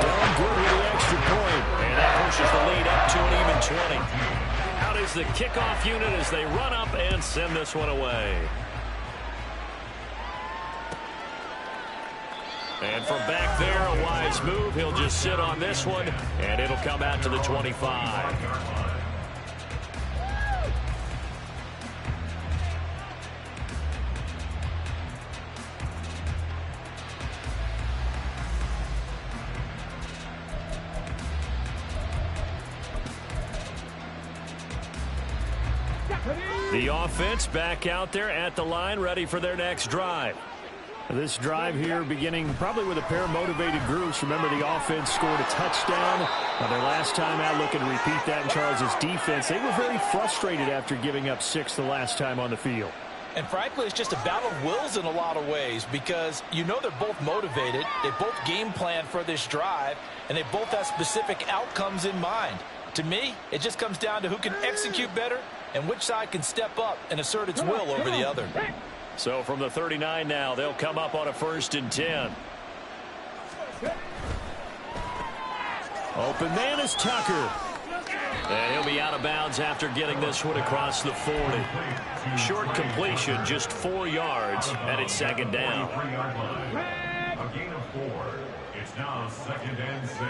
Done good with the extra point. And that pushes the lead up to an even 20. Out is the kickoff unit as they run up and send this one away. And from back there, a wise move. He'll just sit on this one, and it'll come out to the 25. The offense back out there at the line, ready for their next drive. This drive here beginning probably with a pair of motivated groups. Remember, the offense scored a touchdown. Their last time out, looking to repeat that in Charles' defense. They were very frustrated after giving up 6 the last time on the field. And frankly, it's just a battle of wills in a lot of ways because you know they're both motivated. They both game plan for this drive, and they both have specific outcomes in mind. To me, it just comes down to who can execute better and which side can step up and assert its will over the other. So from the 39 now, they'll come up on a 1st and 10. Open man is Tucker. And he'll be out of bounds after getting this one across the 40. Short completion, just 4 yards, and it's 2nd down. A gain of 4. It's now 2nd and 6.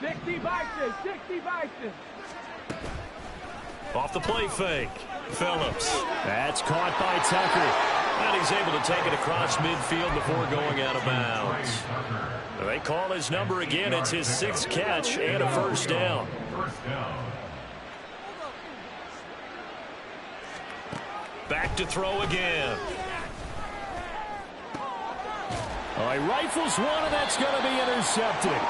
60 Bison, 60 Bison. Off the play fake. Phillips. That's caught by Tucker. And he's able to take it across midfield before going out of bounds. They call his number again. It's his 6th catch and a 1st down. Back to throw again. Oh, he rifles one, and that's going to be intercepted.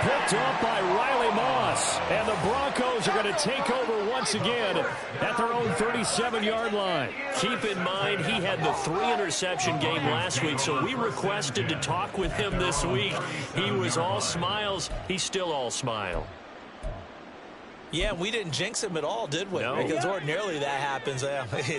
Picked up by Riley Moss. And the Broncos are going to take over once again at their own 37-yard line. Keep in mind, he had the 3-interception game last week, so we requested to talk with him this week. He was all smiles. He's still all smile. Yeah, we didn't jinx him at all, did we? No. Because ordinarily that happens.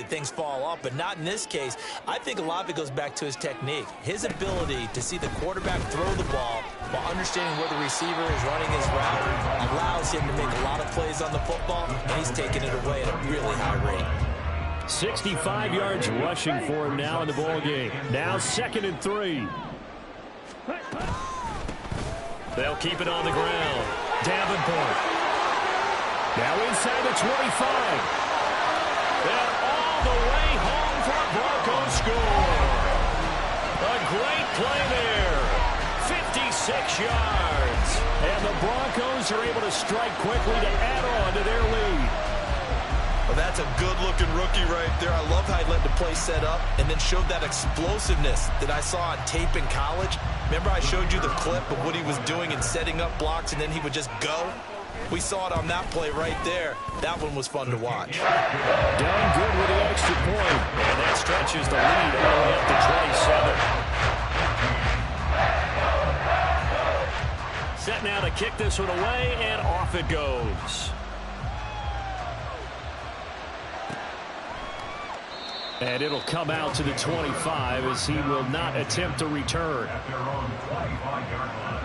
Things fall off, but not in this case. I think a lot of it goes back to his technique. His ability to see the quarterback throw the ball while understanding where the receiver is running his route allows him to make a lot of plays on the football, and he's taking it away at a really high rate. 65 yards rushing for him now in the ball game. Now 2nd and 3. They'll keep it on the ground. Davenport. Now inside the 25. And all the way home for a Broncos score. A great play there. 56 yards. And the Broncos are able to strike quickly to add on to their lead. Well, that's a good-looking rookie right there. I love how he let the play set up and then showed that explosiveness that I saw on tape in college. Remember I showed you the clip of what he was doing and setting up blocks, and then he would just go? We saw it on that play right there. That one was fun to watch. Done good with the extra point. And that stretches the lead all the way up to 27. Set now to kick this one away, and off it goes. And it'll come out to the 25 as he will not attempt to return. At their own 25-yard line.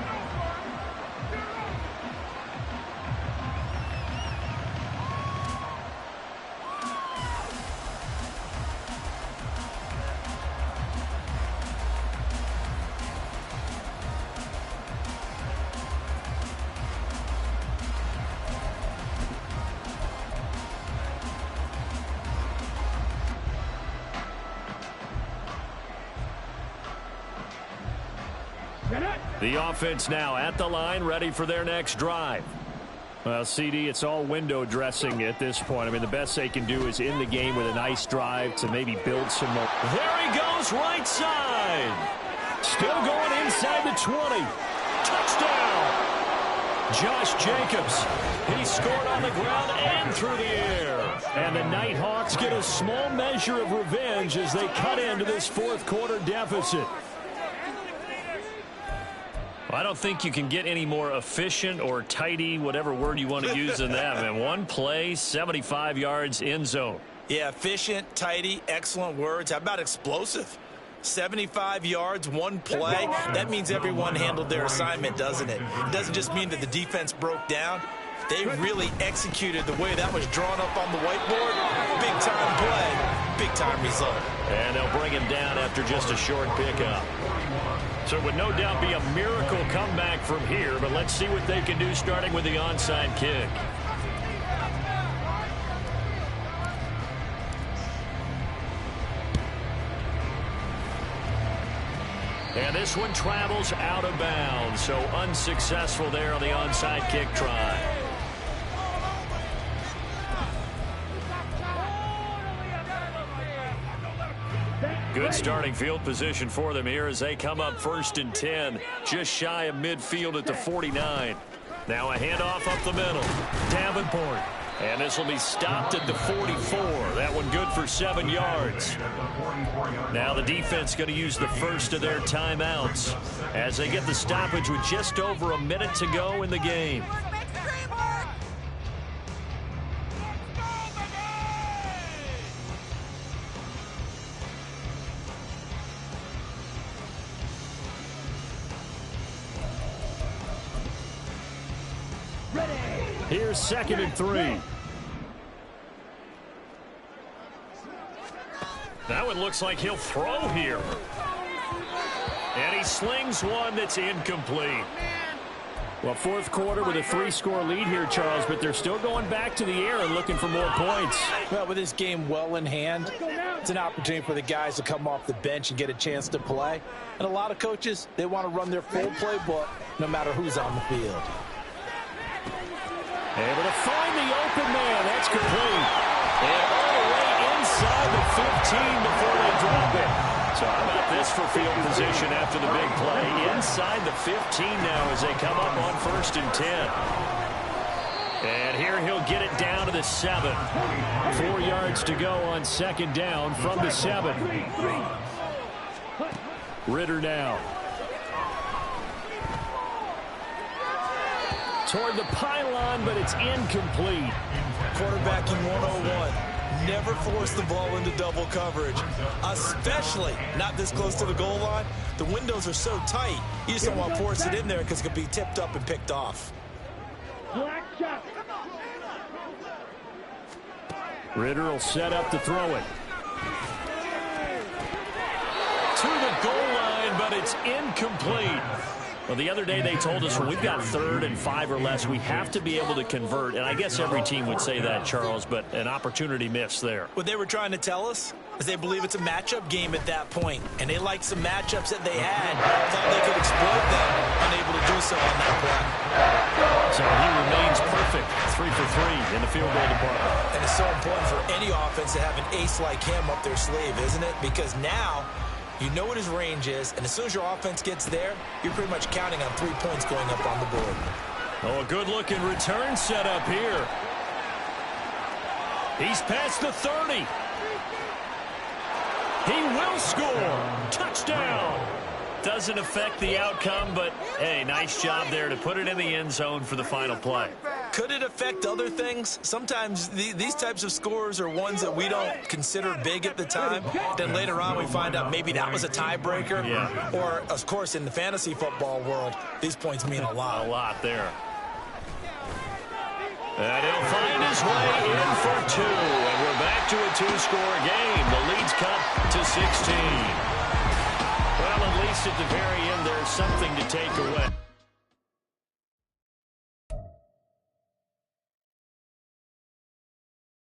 The offense now at the line, ready for their next drive. Well, CD, it's all window dressing at this point. I mean, the best they can do is in the game with a nice drive to maybe build some more. There he goes, right side. Still going inside the 20. Touchdown. Josh Jacobs. He scored on the ground and through the air. And the Nighthawks get a small measure of revenge as they cut into this fourth quarter deficit. I don't think you can get any more efficient or tidy, whatever word you want to use in that. Man, one play, 75 yards, end zone. Yeah, efficient, tidy, excellent words. How about explosive? 75 yards, one play. That means everyone handled their assignment, doesn't it? It doesn't just mean that the defense broke down. They really executed the way that was drawn up on the whiteboard. Big-time play, big-time result. And they'll bring him down after just a short pickup. So it would no doubt be a miracle comeback from here, but let's see what they can do starting with the onside kick. And this one travels out of bounds, so unsuccessful there on the onside kick try. Good starting field position for them here as they come up 1st and 10, just shy of midfield at the 49. Now a handoff up the middle. Davenport. And this will be stopped at the 44. That one good for 7 yards. Now the defense going to use the first of their timeouts as they get the stoppage with just over a minute to go in the game. Here's 2nd and 3. That one looks like he'll throw here. And he slings one that's incomplete. Well, fourth quarter with a 3-score lead here, Charles, but they're still going back to the air and looking for more points. Well, with this game well in hand, it's an opportunity for the guys to come off the bench and get a chance to play. And a lot of coaches, they want to run their full playbook no matter who's on the field. Able to find the open man. That's complete. And all the way inside the 15 before they drop it. So how about this for field position after the big play? inside the 15 now as they come up on 1st and 10. And here he'll get it down to the 7. 4 yards to go on 2nd down from the 7. Ritter now. Toward the pylon, but it's incomplete. Quarterbacking 101. Never force the ball into double coverage, especially not this close to the goal line. The windows are so tight, you just don't want to force it in there because it could be tipped up and picked off. Ritter will set up to throw it. To the goal line, but it's incomplete. Well, the other day they told us when we've got 3rd and 5 or less, we have to be able to convert. And I guess every team would say that, Charles, but an opportunity missed there. What they were trying to tell us is they believe it's a matchup game at that point, and they liked some matchups that they had, thought they could exploit them, unable to do so on that play. So he remains perfect, 3 for 3 in the field goal department. And it's so important for any offense to have an ace like him up their sleeve, isn't it? Because now you know what his range is, and as soon as your offense gets there, you're pretty much counting on 3 points going up on the board. Oh, a good-looking return set up here. He's past the 30. He will score. Touchdown. Doesn't affect the outcome, but, hey, nice job there to put it in the end zone for the final play. Could it affect other things? Sometimes these types of scores are ones that we don't consider big at the time. Then later on we find out maybe that was a tiebreaker. Yeah. Or, of course, in the fantasy football world, these points mean a lot. A lot there. And he'll find his way in for 2. And we're back to a 2-score game. The lead's cut to 16. Well, at least at the very end, there's something to take away.